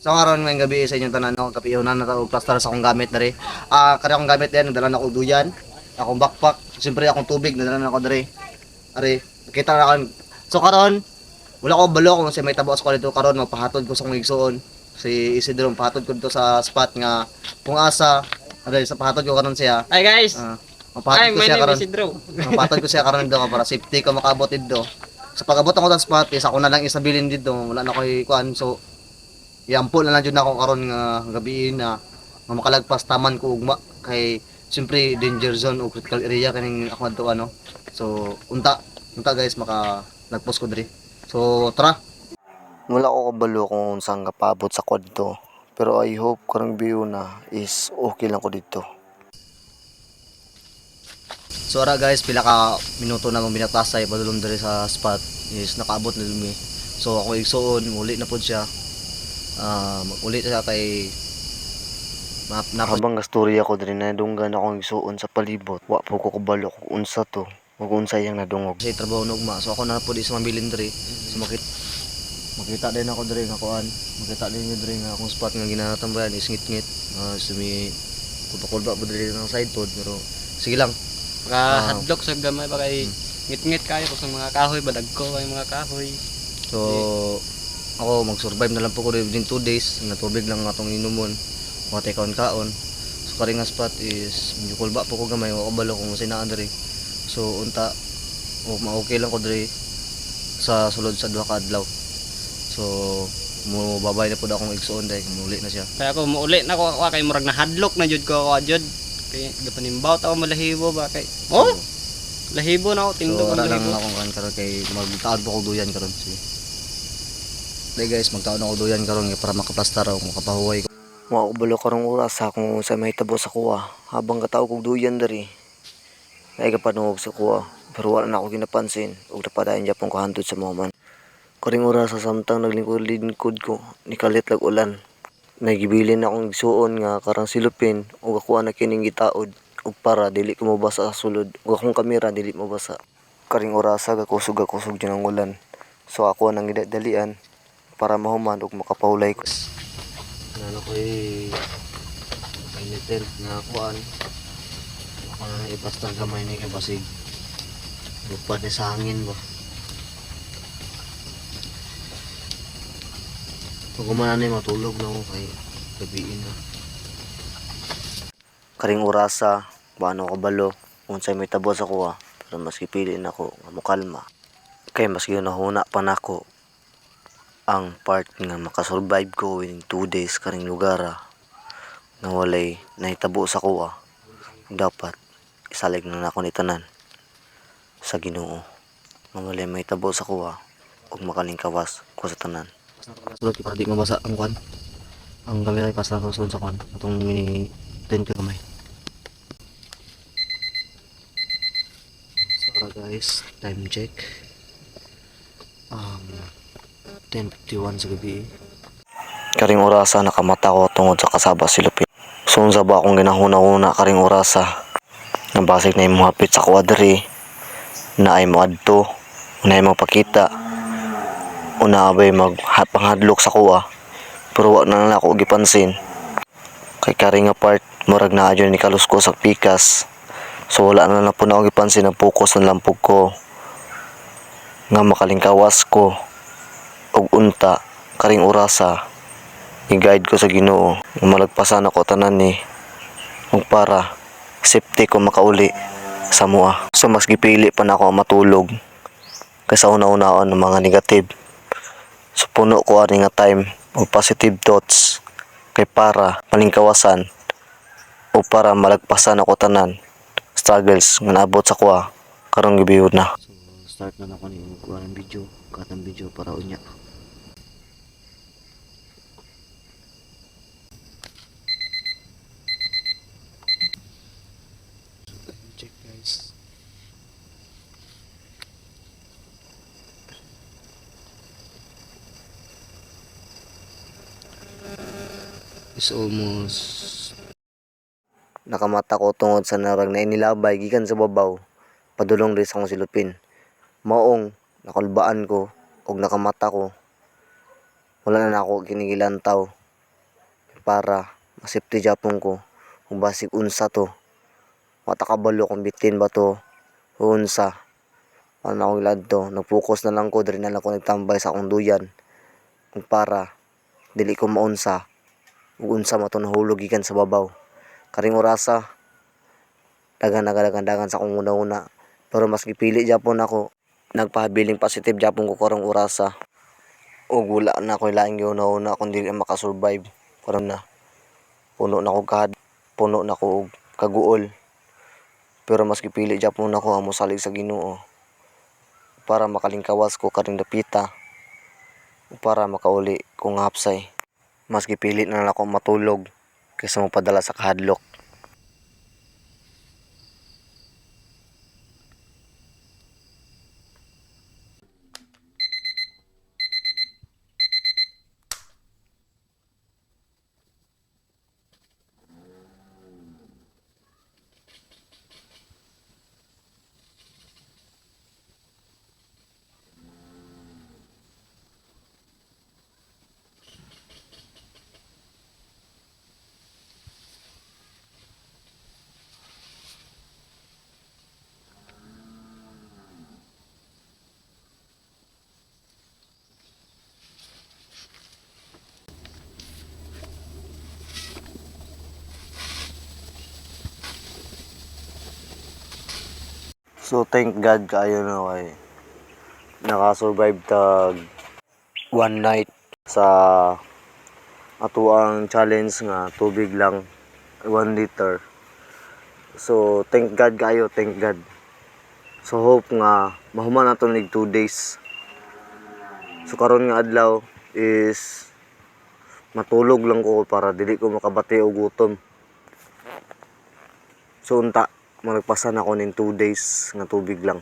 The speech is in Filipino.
So karon ngayong gabi sa inyong tanan ako kapiyonan na og plaster sa akong gamit diri. Kani akong gamit din nadala na ako duyan, akong backpack, siyempre akong tubig nadala na ako diri. Ari, nakita na kan. So karon wala ko balo kung sa may tabo sa dito karon magpahatod ko sa akong igsuon. Si Isidro pahatod ko dito sa spot nga kung asa ari sa pahatod ko karon siya. Hi guys! Mapahatod Hi, ko my siya name karon. is Idro. Mapahatod ko siya karon dito para safety ko makaabot dito. Sa pag-abot ako sa spot, is ako na lang isabilin dito, wala na ko'y kuan. So iampo na lang jud nako karon nga gabi na makalagpas taman ko ugma kay siyempre danger zone o critical area kaning ako adto ano. So unta guys maka nagpost ko diri. So tara. Wala ko kabalo kung saan ka paabot sa kwadto. Pero I hope karang view na is okay lang ko dito. So ara guys, pila ka minuto na mong binatasay padulong diri sa spot is nakaabot na dumi. So ako igsuon, uli na pod siya. Mag-uli siya kay habang gastorya ko diri na dunggan akong igsuon sa palibot. Wa po ko kabalo kung unsa to. Ug unsa yang nadungog. Sa trabaho nugma. So ako na pod is mabilin diri. So makita din ako diri nga kuan. Makita din niyo diri nga akong spot nga ginatambayan is ngit-ngit. Sumi kulba-kulba po diri ng side pod pero sige lang. Hadlock sa gamay ba kay ngit-ngit kayo kung sa mga kahoy, badag ko kay mga kahoy. So ako mag-survive na lang po ko rin 2 days na tubig lang atong inumon matay kaon-kaon. So karing nga spot is kulba po ko gamay wa kabalo kung sinaan diri. So unta okay lang ko diri sa sulod sa duha ka adlaw. So mo babay na pud akong igsuon dai muli na siya. Kaya ako muuli na ko kay murag na hadlock na jud ko jud. Kay gapanimbaw ta ko malahibo ba kay. Oh! Lahibo na ako tindog ang ang lang lahibo. akong kan karon kay magtaad po ko duyan karon. Sige. Dai guys, magtaon ako duyan karon para makaplastar ako makapahuway ko. Wa ko balo karong oras kung sa may tabo sa kuha habang kataog kog duyan diri. Ay kapanuog sa kuha pero wala na ako ginapansin ug napadayon Japon ko hantod sa moment. Karing oras sa samtang naglingkod ko nikalit lag ulan. Nagibilin akong igsuon nga karang silupin ug ako na kining gitaod ug para dili ko mabasa sa sulod ug akong kamera dili mabasa. Karing oras kusog jud ang ulan. So ako nang gidalian para mahuman ug makapahulay ko. Ano ko painitin nga kuan. Ako na ipastar gamay ni kay basig. Lupad ni sa hangin ba. Pag umana na matulog na ako kay gabiin na. Karing orasa, paano ko balo, unsay may tabo sa kuha, pero mas kipili na ako nga mokalma. Kay mas ginahuna pa nako ang part nga makasurvive ko in 2 days karing lugar nga walay nahitabo sa kuha. Dapat isalig na nako ni tanan sa Ginoo. Nga walay may tabo sa kuha ug makalingkawas ko sa tanan. Sulod para di mabasa ang kwan. Ang kamera ay pasang sulod sa kwan. Itong mini 10 kamay. So guys, time check. 10:51 sa gabi. Karing orasa nakamata ko tungod sa kasaba silupin. So unsa ba akong ginahuna-una karing orasa. Nabasig na imong hapit sa kwadri. Na ay mo adto, na ay magpakita. Una abay panghadlok sa kuha pero wag na lang ako gipansin kay karing nga part murag naa jud ni kalusko sa pikas so wala na lang po na ako gipansin ang focus ng lampog ko nga makalingkawas ko ug unta karing orasa i-guide ko sa Ginoo nga malagpasan ako tanan ni ug para safety ko makauli sa mua. So mas gipili pa na ako matulog kaysa una-unaon ng mga negative. So puno ko ani nga time og positive thoughts kay para malingkawasan o para malagpasan ako tanan struggles nga naabot sa kuha karong gabi na. So start na ako ni kuha ng video, katang video para unya. Check guys. Is almost nakamata ko tungod sa narag na inilabay gikan sa babaw padulong rin sa akong silupin maong nakalbaan ko og nakamata ko wala na ako kinigilantaw para masipti japon ko kung basig unsa to. Matakabalo kung bitin ba to o unsa. Ano akong ilad to. Nag-focus na lang ko, diri na lang ko nagtambay sa akong duyan. Kung para dili ko maunsa ug unsa man to nahulog gikan sa babaw. Karing orasa dagan sa akong una-una. Pero mas gipili japon ako, nagpahabiling positive japon ko karong orasa. Ug wala na ko laing una-una kung dili makasurvive. Karon na puno na ko puno na ko og kaguol. Pero mas gipili japon ako ang mosalig sa Ginoo para makalingkawas ko karing dapita ug para makauli kong hapsay. Mas gipili na lang ako matulog kaysa mopadala sa kahadlok. So thank God kaayo na kay nakasurvive tag one night sa ato ang challenge nga tubig lang 1 liter. So thank God kaayo, thank God. So hope nga mahuman nato nig 2 days. So karon nga adlaw is matulog lang ko para dili ko makabati og gutom. So unta magpasan ako ning 2 days nga tubig lang.